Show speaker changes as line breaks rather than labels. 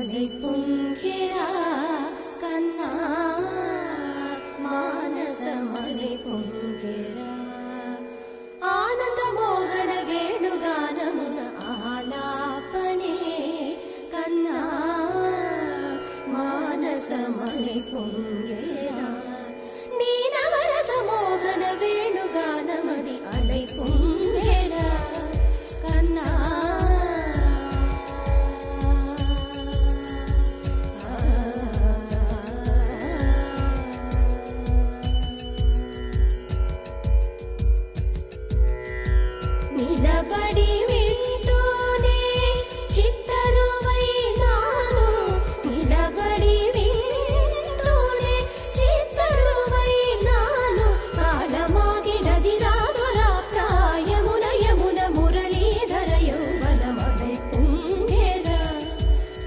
அலை பொங்கிறா கண்ணா మానసమని పొంగెరా ఆనంద మోహన వేణుగానమున ఆలాపనే కన్నా మానసమని పొంగెరా నీ నవరస మోహన వేణుగానమది అలై పొంగెరా